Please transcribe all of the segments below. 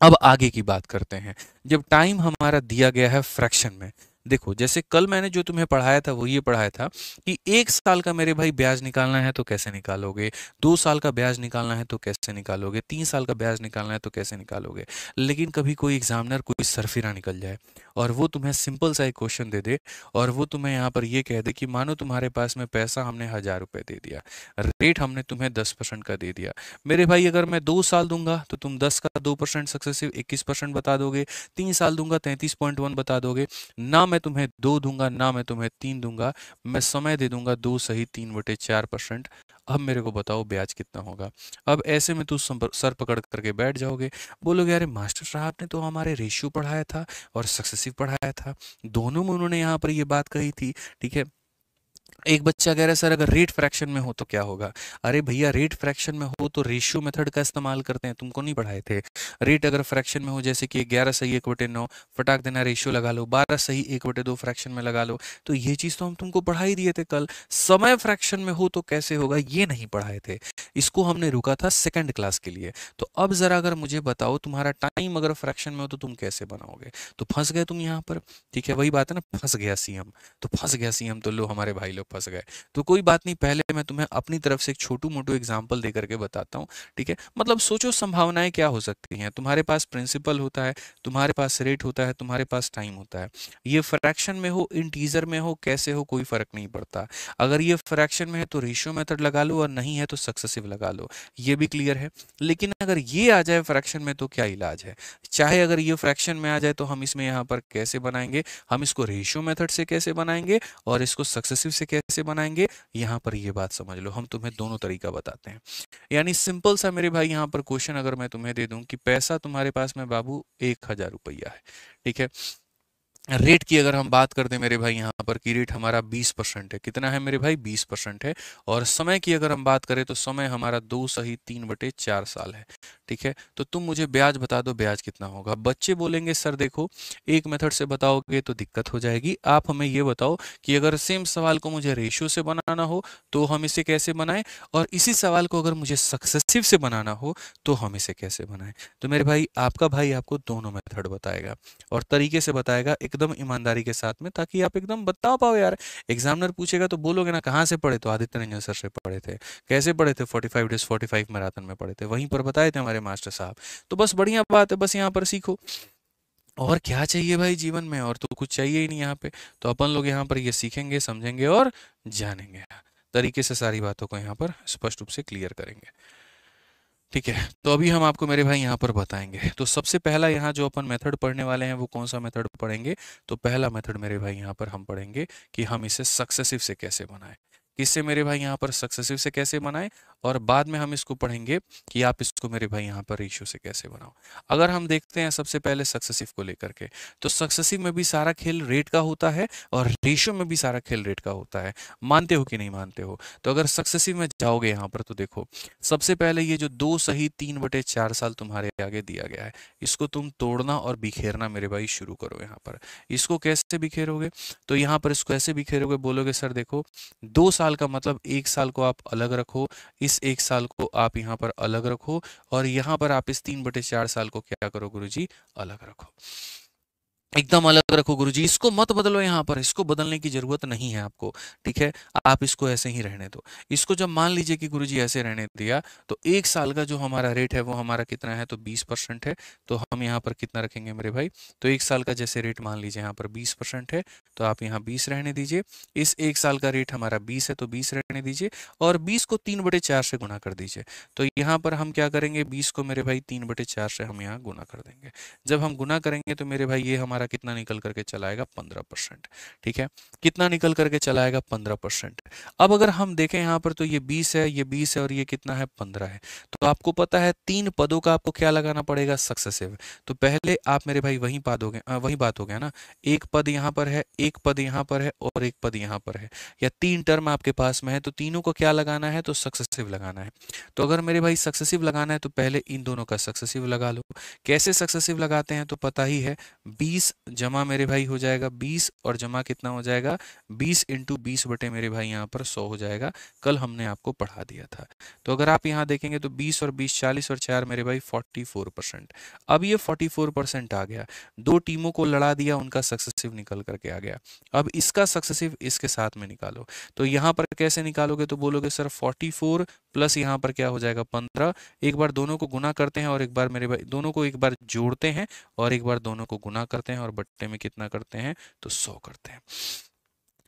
अब आगे की बात करते हैं। जब टाइम हमारा दिया गया है फ्रैक्शन में, देखो जैसे कल मैंने जो तुम्हें पढ़ाया था वो ये पढ़ाया था कि 1 साल का मेरे भाई ब्याज निकालना है तो कैसे निकालोगे, 2 साल का ब्याज निकालना है तो कैसे निकालोगे, 3 साल का ब्याज निकालना है तो कैसे निकालोगे। लेकिन कभी कोई एग्जामिनर कोई सरफिरा निकल जाए और वो तुम्हें सिंपल सा एक क्वेश्चन दे दे और वो तुम्हें यहाँ पर ये कह दे कि मानो तुम्हारे पास में पैसा हमने 1,000 रुपये दे दिया, रेट हमने तुम्हें 10% का दे दिया। मेरे भाई अगर मैं 2 साल दूंगा तो तुम 10 का 2% सक्सेसिव 21% बता दोगे, 3 साल दूंगा 33.1 बता दोगे। ना मैं तुम्हें 2 दूंगा ना मैं तुम्हें 3 दूंगा, मैं समय दे दूंगा 2 सही 3/4%। अब मेरे को बताओ ब्याज कितना होगा। अब ऐसे में तू सर पकड़ करके बैठ जाओगे, बोलोगे अरे मास्टर साहब ने तो हमारे रेशियो पढ़ाया था और सक्सेसिव पढ़ाया था, दोनों में उन्होंने यहाँ पर ये बात कही थी। ठीक है, एक बच्चा कह रहा है सर अगर रेट फ्रैक्शन में हो तो क्या होगा। अरे भैया रेट फ्रैक्शन में हो तो रेशियो मेथड का इस्तेमाल करते हैं, तुमको नहीं पढ़ाए थे। रेट अगर फ्रैक्शन में हो जैसे कि 11 सही 1/9, फटाक देना रेशियो लगा लो, 12 सही 1/2 फ्रैक्शन में लगा लो, तो ये चीज़ तो हम तुमको पढ़ा ही दिए थे कल। समय फ्रैक्शन में हो तो कैसे होगा ये नहीं पढ़ाए थे, इसको हमने रुका था सेकंड क्लास के लिए। तो अब ज़रा अगर मुझे बताओ तुम्हारा टाइम अगर फ्रैक्शन में हो तो तुम कैसे बनाओगे। तो फंस गए तुम यहाँ पर। ठीक है, वही बात है ना, फंस गया सीएम। तो फंस गया सीएम तो लो हमारे भाई लोग फंस गए। तो कोई बात नहीं, पहले मैं तुम्हें अपनी तरफ से एक छोटू मोटू एग्जाम्पल दे करके बताता हूँ। ठीक है, मतलब सोचो संभावनाएं क्या हो सकती हैं। तुम्हारे पास प्रिंसिपल होता है, तुम्हारे पास रेट होता है, तुम्हारे पास टाइम होता है। ये फ्रैक्शन में हो इंटीजर में हो कैसे हो कोई फर्क नहीं पड़ता। अगर ये फ्रैक्शन में है तो रेशियो मेथड लगा लो और नहीं है तो सक्सेसिव लगा लो, ये भी क्लियर है। लेकिन अगर ये आ जाए फ्रैक्शन में तो क्या इलाज है। चाहे अगर ये फ्रैक्शन में आ जाए तो हम इसमें यहाँ पर कैसे बनाएंगे, हम इसको रेशियो मेथड से कैसे बनाएंगे और इसको सक्सेसिव से कैसे बनाएंगे, यहाँ पर ये बात समझ लो, हम तुम्हें दोनों तरीका बताते हैं। यानी सिंपल सा मेरे भाई यहाँ पर क्वेश्चन अगर मैं तुम्हें दे दूं कि पैसा तुम्हारे पास में बाबू 1,000 रुपया है। ठीक है, रेट की अगर हम बात करते हैं मेरे भाई यहाँ पर की रेट हमारा 20% है, कितना है मेरे भाई 20% है। और समय की अगर हम बात करें तो समय हमारा 2 सही 3/4 साल है। ठीक है, तो तुम मुझे ब्याज बता दो ब्याज कितना होगा। बच्चे बोलेंगे सर देखो एक मेथड से बताओगे तो दिक्कत हो जाएगी, आप हमें ये बताओ कि अगर सेम सवाल को मुझे रेशियो से बनाना हो तो हम इसे कैसे बनाएं, और इसी सवाल को अगर मुझे सक्सेसिव से बनाना हो तो हम इसे कैसे बनाएं। तो मेरे भाई आपका भाई आपको दोनों मेथड बताएगा और तरीके से बताएगा एकदम ईमानदारी के साथ में, ताकि आप एकदम बता पाओ यार। एग्जामिनर पूछेगा तो बोलोगे ना कहाँ से पढ़े, तो आदित्य रंजन सर से पढ़े थे। कैसे पढ़े थे, 45 डेज 45 मैराथन में पढ़े थे, वहीं पर बताए थे हमारे मास्टर साहब। तो बस बढ़िया बात है, बस यहाँ पर सीखो। और क्या चाहिए भाई जीवन में, और तो कुछ चाहिए ही नहीं यहाँ पे। तो अपन लोग यहाँ पर ये सीखेंगे समझेंगे और जानेंगे, तरीके से सारी बातों को यहाँ पर स्पष्ट रूप से क्लियर करेंगे। ठीक है, तो अभी हम आपको मेरे भाई यहाँ पर बताएंगे। तो सबसे पहला यहाँ जो अपन मेथड पढ़ने वाले हैं वो कौन सा मेथड पढ़ेंगे। तो पहला मेथड मेरे भाई यहाँ पर हम पढ़ेंगे कि हम इसे सक्सेसिव से कैसे बनाएं। किससे मेरे भाई यहाँ पर सक्सेसिव से कैसे बनाएं, और बाद में हम इसको पढ़ेंगे कि आप इसको मेरे भाई यहाँ पर रेशियो से कैसे बनाओ। अगर हम देखते हैं सबसे पहले सक्सेसिव को लेकर के, तो सक्सेसिव में भी सारा खेल रेट का होता है और रेशियो में भी सारा खेल रेट का होता है। मानते हो कि नहीं मानते हो। तो अगर सक्सेसिव में जाओगे यहाँ पर तो देखो सबसे पहले ये जो 2 सही 3/4 साल तुम्हारे आगे दिया गया है, इसको तुम तोड़ना और बिखेरना मेरे भाई शुरू करो। यहाँ पर इसको कैसे बिखेरोगे, तो यहाँ पर इसको ऐसे बिखेरोगे, बोलोगे सर देखो 2 साल का मतलब 1 साल को आप अलग रखो, इस 1 साल को आप यहाँ पर अलग रखो, और यहाँ पर आप इस 3/4 साल को क्या करो गुरुजी, अलग रखो। एकदम अलग रखो गुरुजी, इसको मत बदलो, यहाँ पर इसको बदलने की जरूरत नहीं है आपको। ठीक है, आप इसको ऐसे ही रहने दो। इसको जब मान लीजिए कि गुरुजी ऐसे रहने दिया, तो 1 साल का जो हमारा रेट है वो हमारा कितना है, तो 20% है। तो हम यहाँ पर कितना रखेंगे मेरे भाई, तो 1 साल का जैसे रेट मान लीजिए यहाँ पर 20% है, तो आप यहाँ 20 रहने दीजिए। इस 1 साल का रेट हमारा 20 है तो 20 रहने दीजिए, और 20 को 3/4 से गुना कर दीजिए। तो यहाँ पर हम क्या करेंगे, 20 को मेरे भाई 3/4 से हम यहाँ गुना कर देंगे। जब हम गुना करेंगे तो मेरे भाई ये हमारा कितना निकल करके चला आएगा, 15%। ठीक है, कितना निकल करके चला आएगा, 15%। अब अगर हम देखें यहाँ पर तो ये 20 है, ये 20 है, और ये कितना है, 15 है। तो आपको पता है 3 पदों का आपको क्या लगाना पड़ेगा, सक्सेसिव। तो पहले आप मेरे भाई वही बात हो गया, वही बात हो गया ना, एक पद यहाँ पर है, एक पद यहाँ पर है, और एक पद यहाँ पर है, या 3 टर्म आपके पास में है, तो तीनों को क्या लगाना है, तो सक्सेसिव लगाना है। तो अगर मेरे भाई सक्सेसिव लगाना है तो पहले इन दोनों का सक्सेसिव लगा लो। कैसे सक्सेसिव लगाते हैं तो पता ही है, 20 20 जमा मेरे भाई हो जाएगा 20 और जमा कितना हो जाएगा 20 इंटू 20 बटे मेरे भाई यहाँ पर 100 हो जाएगा। कल हमने आपको पढ़ा दिया था। तो अगर आप यहाँ देखेंगे तो 20 और 20 40 और 4 मेरे भाई 44%। अब ये 44% आ गया, दो टीमों को लड़ा दिया, उनका सक्सेसिव निकल करके आ गया। अब इसका सक्सेसिव इसके साथ में निकालो। तो यहाँ पर कैसे निकालोगे, तो बोलोगे सर 44 प्लस यहाँ पर क्या हो जाएगा 15। एक बार दोनों को गुना करते हैं और एक बार मेरे भाई दोनों को एक बार जोड़ते हैं और एक बार दोनों को गुना करते हैं और बट्टे में कितना करते हैं तो 100 करते हैं।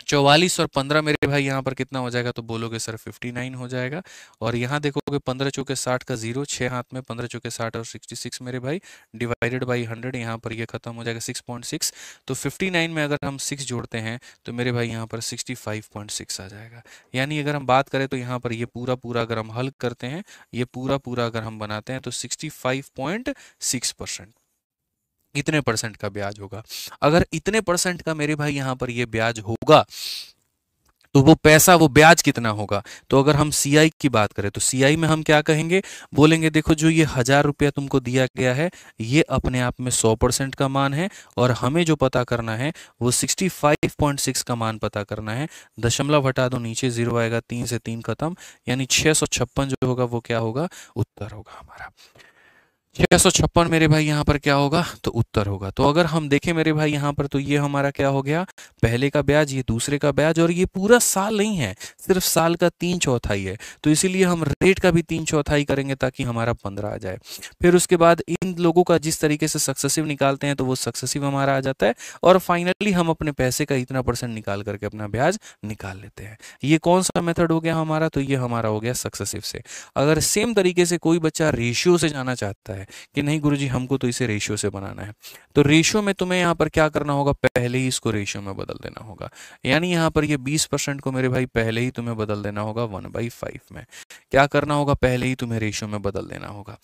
44 और 15 मेरे भाई यहाँ पर कितना हो जाएगा, तो बोलोगे सर 59 हो जाएगा। और यहाँ देखोगे 15 चौके 60 का 0, 6 हाथ में 15 चौके 60 और 66 मेरे भाई डिवाइडेड बाई 100, यहाँ पर ये खत्म हो जाएगा 6.6। तो 59 में अगर हम 6 जोड़ते हैं तो मेरे भाई यहाँ पर 65.6 आ जाएगा। यानी अगर हम बात करें तो यहाँ पर ये पूरा अगर हम हल करते हैं, ये पूरा अगर हम बनाते हैं तो 65.6% इतने परसेंट का ब्याज होगा। अगर इतने परसेंट का मेरे भाई यहाँ पर ये ब्याज होगा तो वो पैसा, वो ब्याज कितना होगा। तो अगर हम सीआई की बात करें तो सीआई में हम क्या कहेंगे, बोलेंगे देखो जो ये 1000 रुपया तुमको दिया गया है ये अपने आप में 100% का मान है और हमें जो पता करना है वो 65.6 का मान पता करना है। दशमलव हटा दो, नीचे 0 आएगा, 3 से 3 खत्म, यानी 656 जो होगा वो क्या होगा, उत्तर होगा हमारा। 656 मेरे भाई यहाँ पर क्या होगा, तो उत्तर होगा। तो अगर हम देखें मेरे भाई यहाँ पर तो ये हमारा क्या हो गया, पहले का ब्याज, ये दूसरे का ब्याज, और ये पूरा साल नहीं है, सिर्फ साल का 3/4 है। तो इसीलिए हम रेट का भी 3/4 करेंगे ताकि हमारा 15 आ जाए। फिर उसके बाद इन लोगों का जिस तरीके से सक्सेसिव निकालते हैं तो वो सक्सेसिव हमारा आ जाता है और फाइनली हम अपने पैसे का इतना परसेंट निकाल करके अपना ब्याज निकाल लेते हैं। ये कौन सा मेथड हो गया हमारा, तो ये हमारा हो गया सक्सेसिव से। अगर सेम तरीके से कोई बच्चा रेशियो से जाना चाहता है कि नहीं गुरुजी हमको तो इसे रेशियो से बनाना है, तो रेशियो में तुम्हें यहाँ पर क्या करना होगा, पहले ही इसको रेशियो में बदल देना होगा। यानी यहाँ पर ये 20% को मेरे भाई पहले ही तुम्हें बदल देना होगा 1/5 में। क्या करना होगा, पहले ही तुम्हें रेशियो में बदल देना होगा।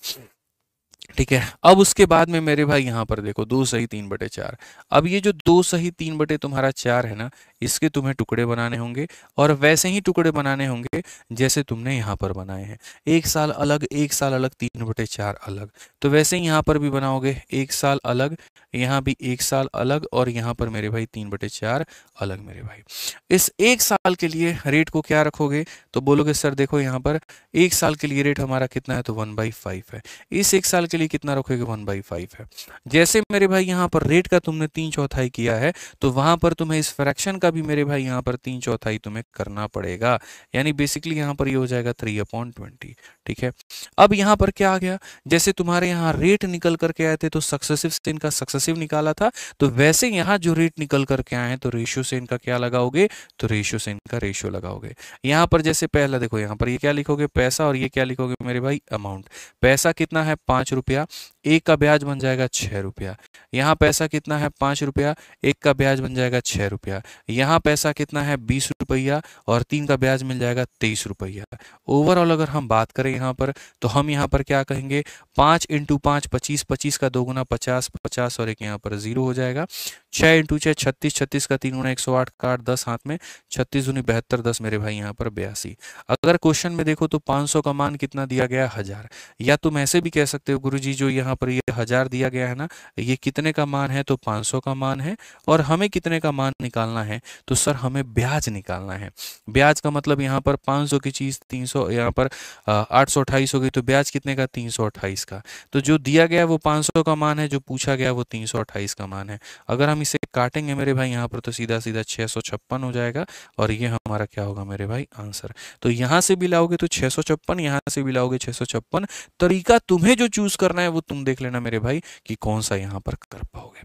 ठीक है, अब उसके बाद में मेरे भाई यहाँ पर देखो 2 सही 3/4। अब ये जो 2 सही 3/4 है ना, इसके तुम्हें टुकड़े बनाने होंगे और वैसे ही टुकड़े बनाने होंगे जैसे तुमने यहाँ पर बनाए हैं। एक साल अलग, 3/4 अलग, तो वैसे ही यहाँ पर भी बनाओगे, 1 साल अलग, यहाँ भी 1 साल अलग और यहाँ पर मेरे भाई 3/4 अलग। मेरे भाई इस 1 साल के लिए रेट को क्या रखोगे, तो बोलोगे सर देखो यहाँ पर 1 साल के लिए रेट हमारा कितना है, तो 1/5 है। इस 1 साल के लिए कितना रखोगे, 1/5 है। जैसे मेरे भाई यहाँ पर रेट का तुमने 3/4 किया है तो वहां पर तुम्हें इस फ्रैक्शन का भी मेरे भाई यहाँ पर 3/4 तुम्हें करना पड़ेगा। यानी बेसिकली यहाँ पर ये हो जाएगा 3/20। ठीक है, अब यहाँ पर क्या आ गया, जैसे तुम्हारे यहाँ रेट निकल करके आए थे तो सक्सेसिव से इनका सक्सेसिव निकाला था, तो वैसे यहाँ जो रेट निकल करके आए हैं तो रेशियो से इनका क्या लगाओगे, तो रेशियो से इनका रेशियो लगाओगे। यहाँ पर जैसे पहला देखो, यहाँ पर ये क्या लिखोगे, पैसा, और ये क्या लिखोगे मेरे भाई, अमाउंट। पैसा कितना है 5 रुपया, एक का ब्याज बन जाएगा 6 रुपया। यहाँ पैसा कितना है 5 रुपया, एक का ब्याज बन जाएगा 6 रुपया। यहाँ पैसा कितना है 20 रुपया और 3 का ब्याज मिल जाएगा 23 रुपया। ओवरऑल अगर हम बात करें यहाँ पर तो हम यहाँ पर क्या कहेंगे, 5 × 5 25, 25 का 2 गुना 50, 50 और एक यहाँ पर 0 हो जाएगा। 6 × 6 36, 36 का 3 गुना 108 का 8, 10 हाथ में, 36 दूनी 72, 10 मेरे भाई यहाँ पर 82। अगर क्वेश्चन में देखो तो 500 का मान कितना दिया गया, 1000। या तुम ऐसे भी कह सकते हो गुरुजी जो यहाँ पर ये 1000 दिया गया है ना, ये कितने का मान है, तो 500 का मान है और हमें कितने का मान निकालना है, तो सर हमें ब्याज निकालना है। ब्याज का मतलब यहाँ पर 500 की चीज 300, यहाँ पर 828 हो गई, तो ब्याज कितने का, 328 का। तो जो दिया गया वो 500 का मान है, जो पूछा गया वो 328 का मान है। अगर हम इसे काटेंगे मेरे भाई यहाँ पर तो सीधा सीधा 656 हो जाएगा और ये हमारा क्या होगा मेरे भाई, आंसर। तो यहाँ से भी लाओगे तो 656, यहाँ से भी लाओगे 656। तरीका तुम्हें जो चूज करना है वो तुम देख लेना मेरे भाई कि कौन सा यहाँ पर कर पाओगे।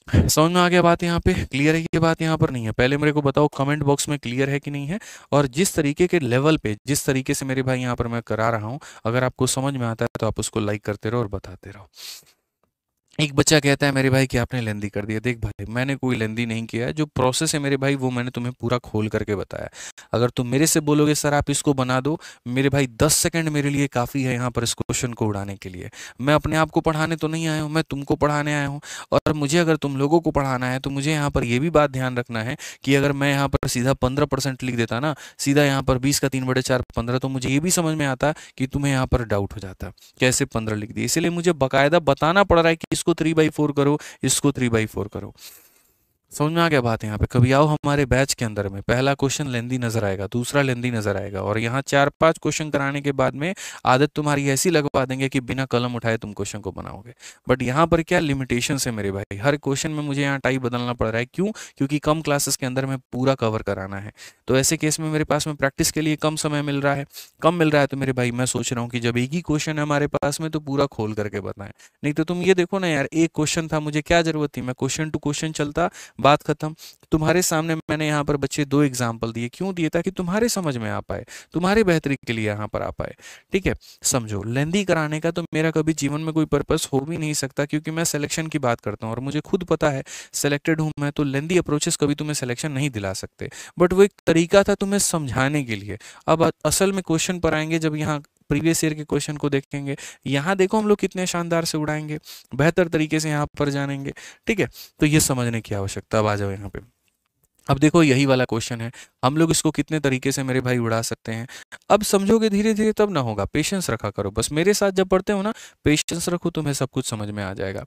समझ में आ गया बात, यहाँ पे क्लियर है ये बात, यहाँ पर नहीं है, पहले मेरे को बताओ कमेंट बॉक्स में क्लियर है कि नहीं है। और जिस तरीके के लेवल पे, जिस तरीके से मेरे भाई यहाँ पर मैं करा रहा हूँ, अगर आपको समझ में आता है तो आप उसको लाइक करते रहो और बताते रहो। एक बच्चा कहता है मेरे भाई कि आपने लेंदी कर दिया। देख भाई मैंने कोई लेंदी नहीं किया है, जो प्रोसेस है मेरे भाई वो मैंने तुम्हें पूरा खोल करके बताया। अगर तुम मेरे से बोलोगे सर आप इसको बना दो, मेरे भाई 10 सेकंड मेरे लिए काफ़ी है यहाँ पर इस क्वेश्चन को उड़ाने के लिए। मैं अपने आप को पढ़ाने तो नहीं आया हूँ, मैं तुमको पढ़ाने आया हूँ। और मुझे अगर तुम लोगों को पढ़ाना है तो मुझे यहाँ पर यह भी बात ध्यान रखना है कि अगर मैं यहाँ पर सीधा 15% लिख देता ना, सीधा यहाँ पर 20 का 3/4 15, तो मुझे ये भी समझ में आता कि तुम्हें यहाँ पर डाउट हो जाता कैसे 15 लिख दिया। इसीलिए मुझे बाकायदा बताना पड़ रहा है कि इसको 3/4 करो, इसको 3/4 करो। समझ में आ गया बात यहाँ पे? कभी आओ हमारे बैच के अंदर में, पहला क्वेश्चन लेंदी नजर आएगा, दूसरा लेंदी नजर आएगा, और यहाँ 4-5 क्वेश्चन कराने के बाद में आदत तुम्हारी ऐसी लगवा देंगे कि बिना कलम उठाए तुम क्वेश्चन को बनाओगे। बट यहाँ पर क्या लिमिटेशन है मेरे भाई, हर क्वेश्चन में मुझे यहाँ टाइप बदलना पड़ रहा है। क्यों? क्योंकि कम क्लासेस के अंदर में पूरा कवर कराना है। तो ऐसे केस में मेरे पास में प्रैक्टिस के लिए कम समय मिल रहा है, कम मिल रहा है, तो मेरे भाई मैं सोच रहा हूँ कि जब एक ही क्वेश्चन है हमारे पास में तो पूरा खोल करके बताएं। नहीं तो तुम ये देखो ना यार, एक क्वेश्चन था, मुझे क्या जरूरत थी, मैं क्वेश्चन टू क्वेश्चन चलता, बात खत्म। तुम्हारे सामने मैंने यहाँ पर बच्चे 2 एग्जाम्पल दिए, क्यों दिए? ताकि तुम्हारे समझ में आ पाए, तुम्हारे बेहतरी के लिए यहाँ पर आ पाए। ठीक है, समझो लेंदी कराने का तो मेरा कभी जीवन में कोई पर्पस हो भी नहीं सकता, क्योंकि मैं सिलेक्शन की बात करता हूँ और मुझे खुद पता है सिलेक्टेड हूँ मैं, तो लेंदी अप्रोचेस कभी तुम्हें सिलेक्शन नहीं दिला सकते। बट वो एक तरीका था तुम्हें समझाने के लिए। अब असल में क्वेश्चन पर आएंगे, जब यहाँ प्रीवियस ईयर के क्वेश्चन को देखेंगे, यहाँ देखो हम लोग कितने शानदार से उड़ाएंगे, बेहतर तरीके से यहाँ पर जानेंगे। ठीक है, तो ये समझने की आवश्यकता। अब आ जाओ यहाँ पे। अब देखो यही वाला क्वेश्चन है, हम लोग इसको कितने तरीके से मेरे भाई उड़ा सकते हैं। अब समझोगे धीरे धीरे तब ना होगा, पेशेंस रखा करो बस, मेरे साथ जब पढ़ते हो ना, पेशेंस रखो, तुम्हें सब कुछ समझ में आ जाएगा।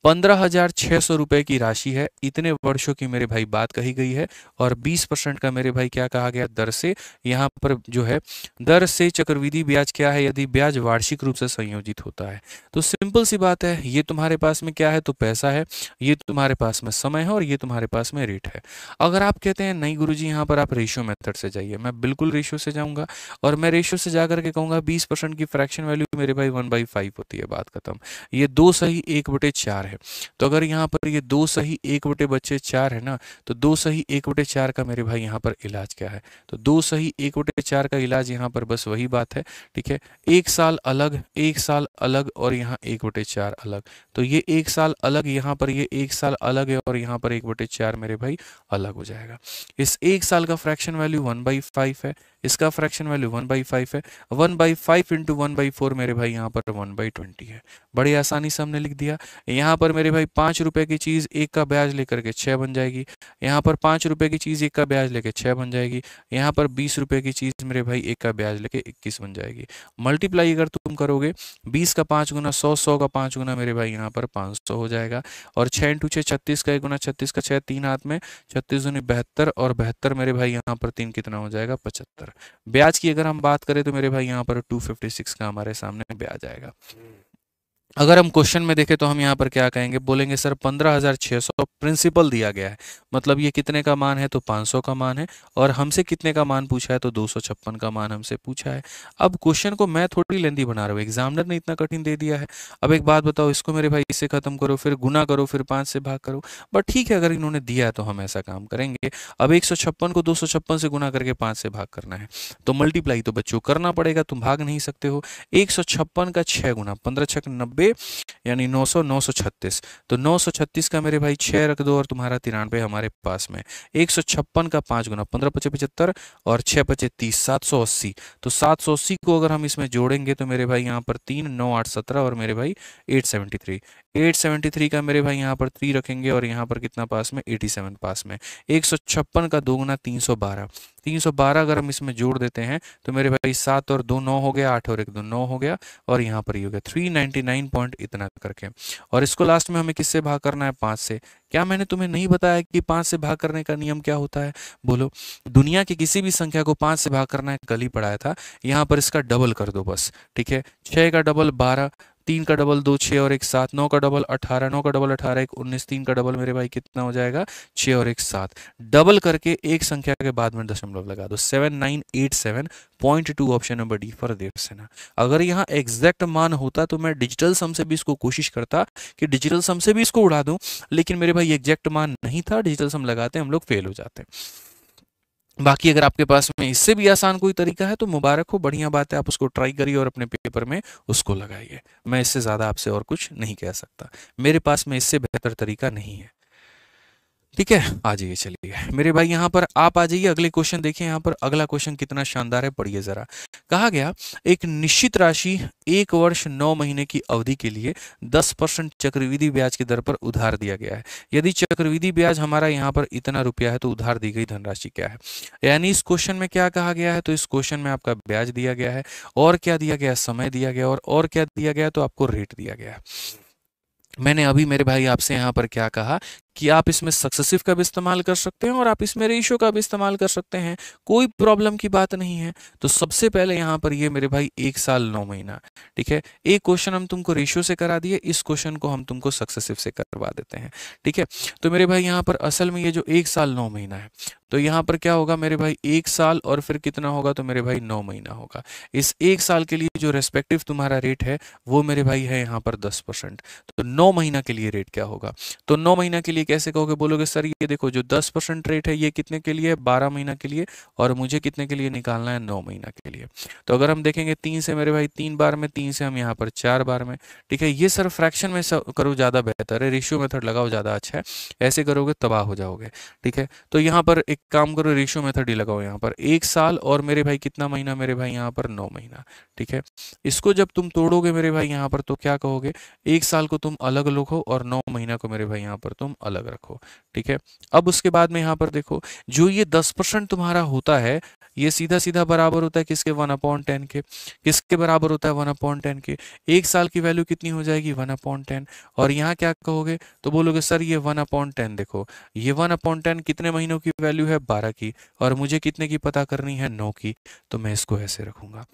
15,600 रुपए की राशि है, इतने वर्षों की मेरे भाई बात कही गई है, और 20% का मेरे भाई क्या कहा गया, दर से। यहाँ पर जो है दर से चक्रवृद्धि ब्याज क्या है, यदि ब्याज वार्षिक रूप से संयोजित होता है। तो सिंपल सी बात है, ये तुम्हारे पास में क्या है, तो पैसा है, ये तुम्हारे पास में समय है, और ये तुम्हारे पास में रेट है। अगर आप कहते हैं नहीं गुरुजी यहाँ पर आप रेशियो मेथड से जाइए, मैं बिल्कुल रेशियो से जाऊंगा, और मैं रेशियो से जाकर के कहूंगा 20% की फ्रैक्शन वैल्यू मेरे भाई 1/5 होती है, बात खत्म। ये 2 सही 1/4 है। तो अगर यहाँ पर ये 2 सही 1/4 है ना, तो 2 सही 1/4 का मेरे भाई यहाँ पर इलाज क्या है, तो 2 सही 1/4 का इलाज यहाँ पर बस वही बात है। ठीक है, 1 साल अलग, 1 साल अलग, और यहाँ 1/4 अलग। तो ये 1 साल अलग, यहाँ पर ये 1 साल अलग है, और यहाँ पर 1/4 मेरे भाई अलग हो जाएगा। इस 1 साल का फ्रैक्शन वैल्यू 1/5 है, इसका फ्रैक्शन वैल्यू 1/5 है। 1/5 इंटू 1/4 मेरे भाई यहाँ पर 1/20 है। बड़ी आसानी से हमने लिख दिया। यहाँ पर मेरे भाई 5 रुपए की चीज़ 1 का ब्याज लेकर के 6 बन जाएगी। यहाँ पर 5 रुपए की चीज़ 1 का ब्याज लेके 6 बन जाएगी। यहाँ पर 20 रुपए की चीज़ मेरे भाई 1 का ब्याज लेके 21 बन जाएगी। मल्टीप्लाई अगर तुम करोगे, 20 का 5 गुना 100, 100 का 5 गुना मेरे भाई यहाँ पर 500 हो जाएगा। और 6 इंटू 6 36 का 1 गुना 36 का 6, 3 हाथ में 36 दूनी 72, और 72 मेरे भाई यहाँ पर 3 कितना हो जाएगा, 75। ब्याज की अगर हम बात करें तो मेरे भाई यहाँ पर 256 का हमारे सामने ब्याज आएगा। अगर हम क्वेश्चन में देखें तो हम यहाँ पर क्या कहेंगे, बोलेंगे सर 15,600 प्रिंसिपल दिया गया है, मतलब ये कितने का मान है, तो 500 का मान है, और हमसे कितने का मान पूछा है, तो 256 का मान हमसे पूछा है। अब क्वेश्चन को मैं थोड़ी लेंदी बना रहा हूँ, एग्जामिनर ने इतना कठिन दे दिया है। अब एक बात बताओ, इसको मेरे भाई इससे खत्म करो, फिर गुना करो, फिर 5 से भाग करो। बट ठीक है, अगर इन्होंने दिया है तो हम ऐसा काम करेंगे। अब 156 को 256 से गुना करके 5 से भाग करना है, तो मल्टीप्लाई तो बच्चों करना पड़ेगा, तुम भाग नहीं सकते हो। 156 का 6 गुना, 15 6 90, यानी 900, 936। तो 936 का मेरे भाई 6 रख दो, और तुम्हारा 93 हमारे पास में। 156 का 5 गुना, 15 पचे 75, और 6 पचे 30, 780। तो 780 को अगर हम इसमें जोड़ेंगे तो मेरे भाई यहाँ पर 3 9 8 17, और मेरे भाई 873। 873 का मेरे भाई यहाँ पर 3 रखेंगे, और यहाँ पर कितना पास में, 87 पास में। 156 का 2 गुना 312, 312 अगर हम इसमें जोड़ देते हैं तो मेरे भाई 7 और 2 9 हो गया, 8 और 1 2 9 हो गया, और यहाँ पर ये हो गया 399 पॉइंट इतना करके। और इसको लास्ट में हमें किससे भाग करना है, 5 से। क्या मैंने तुम्हें नहीं बताया कि 5 से भाग करने का नियम क्या होता है? बोलो। दुनिया की किसी भी संख्या को 5 से भाग करना है, कल ही पढ़ाया था। यहाँ पर इसका डबल कर दो बस। ठीक है, 6 का डबल 12, 3 का डबल 2 6 और 1 7, 9 का डबल 18, 9 का डबल 18 1 19, 3 का डबल मेरे भाई कितना हो जाएगा, 6 और 1 7। डबल करके एक संख्या के बाद में दशमलव लगा दो, 7987.2, option number D for Devsena. अगर यहाँ एग्जैक्ट मान होता तो मैं डिजिटल सम से भी इसको कोशिश करता कि डिजिटल सम से भी इसको उड़ा दूं, लेकिन मेरे भाई एग्जैक्ट मान नहीं था, डिजिटल सम लगाते हम लोग फेल हो जाते। बाकी अगर आपके पास में इससे भी आसान कोई तरीका है तो मुबारक हो, बढ़िया बात है, आप उसको ट्राई करिए और अपने पेपर में उसको लगाइए। मैं इससे ज़्यादा आपसे और कुछ नहीं कह सकता, मेरे पास में इससे बेहतर तरीका नहीं है। ठीक है, आ जाइए, चलिए मेरे भाई यहाँ पर आप आ जाइए, अगले क्वेश्चन देखिए। यहाँ पर अगला क्वेश्चन कितना शानदार है, पढ़िए जरा। कहा गया एक निश्चित राशि 1 वर्ष 9 महीने की अवधि के लिए 10% चक्रवृद्धि ब्याज की दर पर उधार दिया गया है। यदि चक्रवृद्धि ब्याज हमारा यहाँ पर इतना रुपया है तो उधार दी गई धनराशि क्या है। यानी इस क्वेश्चन में क्या कहा गया है, तो इस क्वेश्चन में आपका ब्याज दिया गया है, और क्या दिया गया, समय दिया गया, और क्या दिया गया, तो आपको रेट दिया गया है। मैंने अभी मेरे भाई आपसे यहाँ पर क्या कहा कि आप इसमें सक्सेसिव का भी इस्तेमाल कर सकते हैं और आप इसमें रेशियो का भी इस्तेमाल कर सकते हैं, कोई प्रॉब्लम की बात नहीं है। तो सबसे पहले यहाँ पर ये मेरे भाई 1 साल 9 महीना, ठीक है। एक क्वेश्चन हम तुमको रेशियो से करा दिए, इस क्वेश्चन को हम तुमको सक्सेसिव से करवा देते हैं, ठीक है। तो मेरे भाई यहाँ पर असल में ये जो 1 साल 9 महीना है, तो यहाँ पर क्या होगा मेरे भाई 1 साल और फिर कितना होगा, तो मेरे भाई 9 महीना होगा। इस 1 साल के लिए जो रेस्पेक्टिव तुम्हारा रेट है वो मेरे भाई है यहाँ पर 10%। तो 9 महीना के लिए रेट क्या होगा, तो 9 महीना के लिए कैसे कहोगे, बोलोगे सर ये देखो जो 10% रेट है ये कितने के लिए है, 12 महीना के लिए, और मुझे कितने के लिए निकालना है, 9 महीना के लिए। तो अगर हम देखेंगे 3 से मेरे भाई 3 बार में, 3 से हम यहाँ पर 4 बार में, ठीक है। ये सर फ्रैक्शन में करो ज़्यादा बेहतर है, रेशियो मेथड लगाओ ज़्यादा अच्छा है, ऐसे करोगे तबाह हो जाओगे, ठीक है। तो यहाँ पर एक काम करो, रेशियो मेथड ही लगाओ, यहाँ पर 1 साल और मेरे भाई कितना महीना, मेरे भाई यहाँ पर 9 महीना, ठीक है। इसको जब तुम तोड़ोगे मेरे भाई यहाँ पर, तो क्या कहोगे, 1 साल को तुम अलग रखो और 9 महीना को मेरे भाई यहाँ पर तुम अलग रखो, ठीक है। अब उसके बाद में यहाँ पर देखो, जो ये 10% तुम्हारा होता है, ये सीधा सीधा बराबर होता है किसके, 1/10 के। किसके बराबर होता है, 1/10 के। 1 साल की वैल्यू कितनी हो जाएगी, 1/10। और यहाँ क्या कहोगे, तो बोलोगे सर ये 1/10 देखो, ये 1/10 कितने महीनों की वैल्यू है, 12 की, और मुझे कितने की पता करनी है, 9 की। तो मैं इसको ऐसे रखूंगा।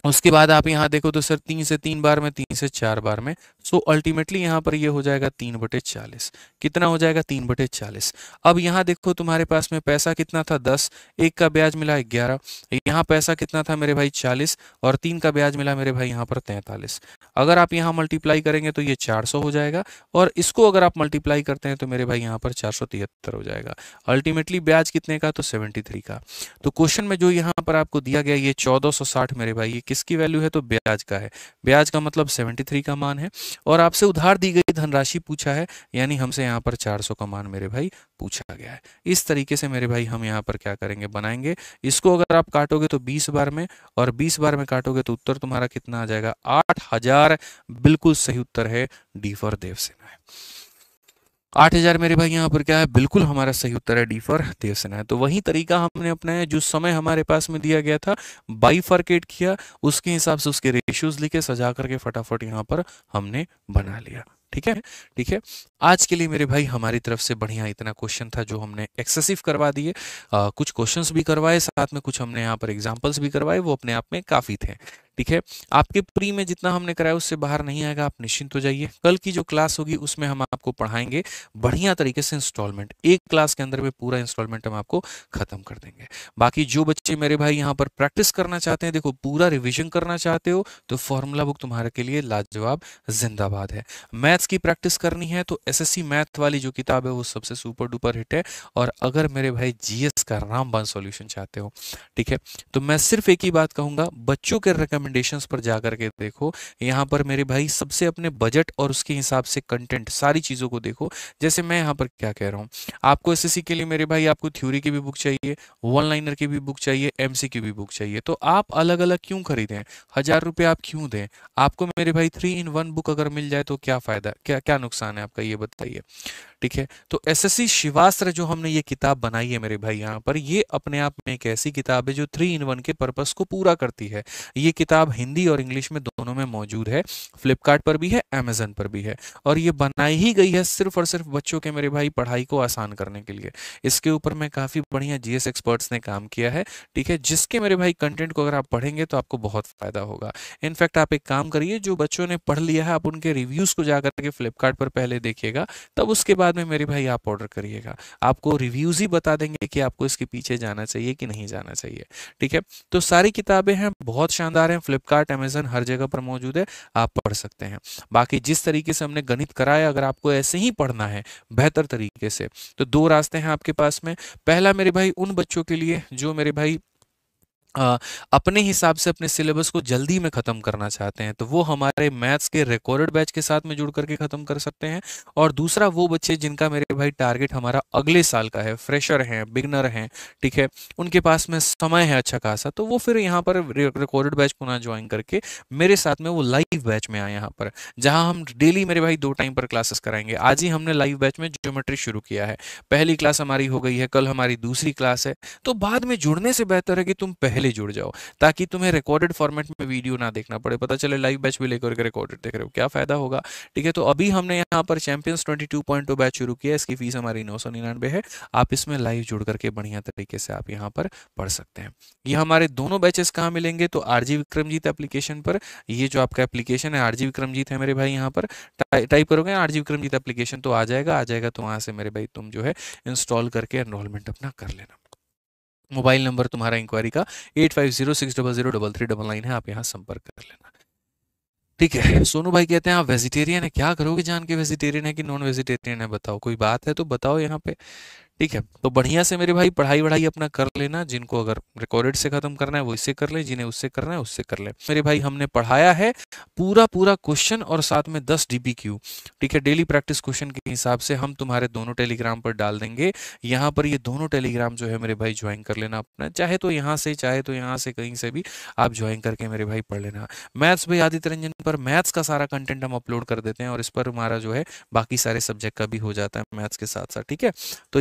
उसके बाद आप यहाँ देखो तो सर 3 से 3 बार में, 3 से 4 बार में, सो अल्टीमेटली यहाँ पर ये हो जाएगा 3/40। कितना हो जाएगा, 3/40। अब यहाँ देखो तुम्हारे पास में पैसा कितना था, 10, एक का ब्याज मिला 11, यहाँ पैसा कितना था मेरे भाई 40, और 3 का ब्याज मिला मेरे भाई यहाँ पर 43। अगर आप यहाँ मल्टीप्लाई करेंगे तो ये 400 हो जाएगा, और इसको अगर आप मल्टीप्लाई करते हैं तो मेरे भाई यहाँ पर 473 हो जाएगा। अल्टीमेटली ब्याज कितने का, तो 73 का। तो क्वेश्चन में जो यहाँ पर आपको दिया गया ये 1460 मेरे भाई, ये किसकी वैल्यू है, तो ब्याज का है। ब्याज का मतलब 73 का मान है, और आपसे उधार दी गई धनराशि पूछा है, यानी हमसे यहाँ पर 400 का मान मेरे भाई पूछा गया है। इस तरीके से मेरे भाई हम यहाँ पर क्या करेंगे, बनाएंगे। इसको अगर आप काटोगे तो 20 बार में, और 20 बार में काटोगे तो उत्तर तुम्हारा कितना आ जाएगा, 8000। बिल्कुल सही उत्तर है, डी फॉर देवसेना है। 8000 मेरे भाई यहाँ पर क्या है, बिल्कुल हमारा सही उत्तर है, डी फॉर देवसेना है। तो वही तरीका हमने अपनाया, जो समय हमारे पास में दिया गया था, बाइफरकेट किया, उसके हिसाब से उसके रेशियोज लिखे, सजा करके फटाफट यहाँ पर हमने बना लिया, ठीक है। ठीक है, आज के लिए मेरे भाई हमारी तरफ से बढ़िया इतना क्वेश्चन था जो हमने एक्सेसिव करवा दिए। कुछ क्वेश्चंस भी करवाए, साथ में कुछ हमने यहाँ पर एग्जांपल्स भी करवाए, वो अपने आप में काफ़ी थे, ठीक है। आपके प्री में जितना हमने कराया उससे बाहर नहीं आएगा, आप निश्चिंत हो जाइए। कल की जो क्लास होगी उसमें हम आपको पढ़ाएंगे बढ़िया तरीके से इंस्टॉलमेंट, एक क्लास के अंदर में पूरा इंस्टॉलमेंट हम आपको खत्म कर देंगे। बाकी जो बच्चे मेरे भाई यहाँ पर प्रैक्टिस करना चाहते हैं, देखो पूरा रिविजन करना चाहते हो, तो फॉर्मूला बुक तुम्हारे के लिए लाजवाब जिंदाबाद है। मैथ्स की प्रैक्टिस करनी है तो एसएससी मैथ वाली जो किताब है वो सबसे सुपर डुपर हिट है। और अगर मेरे भाई जीएस का रामबाण सॉल्यूशन चाहते हो, ठीक है, तो मैं सिर्फ एक ही बात कहूंगा, बच्चों के रिकमेंडेशंस पर जाकर के देखो। यहाँ पर मेरे भाई सबसे अपने बजट और उसके हिसाब से कंटेंट, सारी चीज़ों को देखो। जैसे मैं यहाँ पर क्या कह रहा हूँ, आपको एसएससी के लिए मेरे भाई आपको थ्योरी की भी बुक चाहिए, वन लाइनर की भी बुक चाहिए, एमसीक्यू भी बुक चाहिए, तो आप अलग अलग क्यों खरीदें, 1000 रुपये आप क्यों दें। आपको मेरे भाई 3 in 1 बुक अगर मिल जाए तो क्या फ़ायदा, क्या क्या नुकसान है आपका, ये बताइए, ठीक है। तो एसएससी शिवास्त्र जो हमने ये किताब बनाई है मेरे भाई यहाँ पर, ये अपने आप में एक ऐसी किताब है जो 3 in 1 के पर्पस को पूरा करती है। ये किताब हिंदी और इंग्लिश में दोनों में मौजूद है, फ्लिपकार्ट पर भी है, अमेजन पर भी है, और ये बनाई ही गई है सिर्फ और सिर्फ बच्चों के मेरे भाई पढ़ाई को आसान करने के लिए। इसके ऊपर में काफ़ी बढ़िया जीएस एक्सपर्ट्स ने काम किया है, ठीक है, जिसके मेरे भाई कंटेंट को अगर आप पढ़ेंगे तो आपको बहुत फायदा होगा। इनफैक्ट आप एक काम करिए, जो बच्चों ने पढ़ लिया है आप उनके रिव्यूज़ को जाकर के फ्लिपकार्ट पर पहले देखिएगा, तब उसके बाद में मेरे भाई आप ऑर्डर करिएगा। आपको रिव्यूज़ ही बता देंगे कि आपको इसके पीछे जाना चाहिए कि नहीं जाना चाहिए, ठीक है। तो सारी किताबें हैं, बहुत शानदार हैं, फ्लिपकार्ट अमेजन हर जगह पर मौजूद है, आप पढ़ सकते हैं। बाकी जिस तरीके से हमने गणित कराया, अगर आपको ऐसे ही पढ़ना है बेहतर तरीके से, तो 2 रास्ते हैं आपके पास में। पहला मेरे भाई उन बच्चों के लिए जो मेरे भाई अपने हिसाब से अपने सिलेबस को जल्दी में ख़त्म करना चाहते हैं, तो वो हमारे मैथ्स के रिकॉर्डेड बैच के साथ में जुड़ करके ख़त्म कर सकते हैं। और दूसरा वो बच्चे जिनका मेरे भाई टारगेट हमारा अगले साल का है, फ्रेशर हैं, बिगनर हैं, ठीक है, उनके पास में समय है अच्छा खासा, तो वो फिर यहाँ पर रिकॉर्डेड बैच को ना ज्वाइन करके मेरे साथ में वो लाइव बैच में आए यहाँ पर, जहाँ हम डेली मेरे भाई 2 टाइम पर क्लासेस कराएंगे। आज ही हमने लाइव बैच में ज्योमेट्री शुरू किया है, पहली क्लास हमारी हो गई है, कल हमारी दूसरी क्लास है। तो बाद में जुड़ने से बेहतर है कि तुम पहले पहले जुड़ जाओ, ताकि तुम्हें रिकॉर्डेड फॉर्मेट में वीडियो ना देखना पड़े। पता चले लाइव बैच भी लेकर के रिकॉर्डेड देख रहे हो, क्या फायदा होगा। ठीक है, तो अभी हमने यहाँ पर चैंपियंस 22.2 बैच शुरू किया, इसकी फीस हमारी 999 है। आप इसमें लाइव जुड़ करके बढ़िया तरीके से आप यहाँ पर पढ़ सकते हैं। ये हमारे दोनों बैचेस कहाँ मिलेंगे, तो आरजी विक्रमजीत एप्लीकेशन पर। ये जो आपका एप्लीकेशन है आरजी विक्रमजीत है मेरे भाई, यहाँ पर टाइप करोगे आरजी विक्रमजीत एप्लीकेशन तो आ जाएगा तो वहाँ से मेरे भाई तुम जो है इंस्टॉल करके एनरोलमेंट अपना कर लेना। मोबाइल नंबर तुम्हारा इंक्वायरी का 8506003399 है, आप यहाँ संपर्क कर लेना। ठीक है, सोनू भाई कहते हैं आप वेजिटेरियन है, क्या करोगे जान के वेजिटेरियन है कि नॉन वेजिटेरियन है, बताओ, कोई बात है तो बताओ यहाँ पे। ठीक है, तो बढ़िया से मेरे भाई पढ़ाई वढ़ाई अपना कर लेना। जिनको अगर रिकॉर्डेड से खत्म करना है वो इससे कर ले, जिन्हें उससे करना है उससे कर ले। मेरे भाई हमने पढ़ाया है पूरा पूरा क्वेश्चन और साथ में 10 DPQ। ठीक है, डेली प्रैक्टिस क्वेश्चन के हिसाब से हम तुम्हारे दोनों टेलीग्राम पर डाल देंगे। यहाँ पर ये दोनों टेलीग्राम जो है मेरे भाई ज्वाइन कर लेना अपना, चाहे तो यहाँ से चाहे तो यहाँ से कहीं से भी आप ज्वाइन करके मेरे भाई पढ़ लेना। मैथ्स भाई आदित्य रंजन पर मैथ्स का सारा कंटेंट हम अपलोड कर देते हैं और इस पर हमारा जो है बाकी सारे सब्जेक्ट का भी हो जाता है मैथ्स के साथ साथ। ठीक है, तो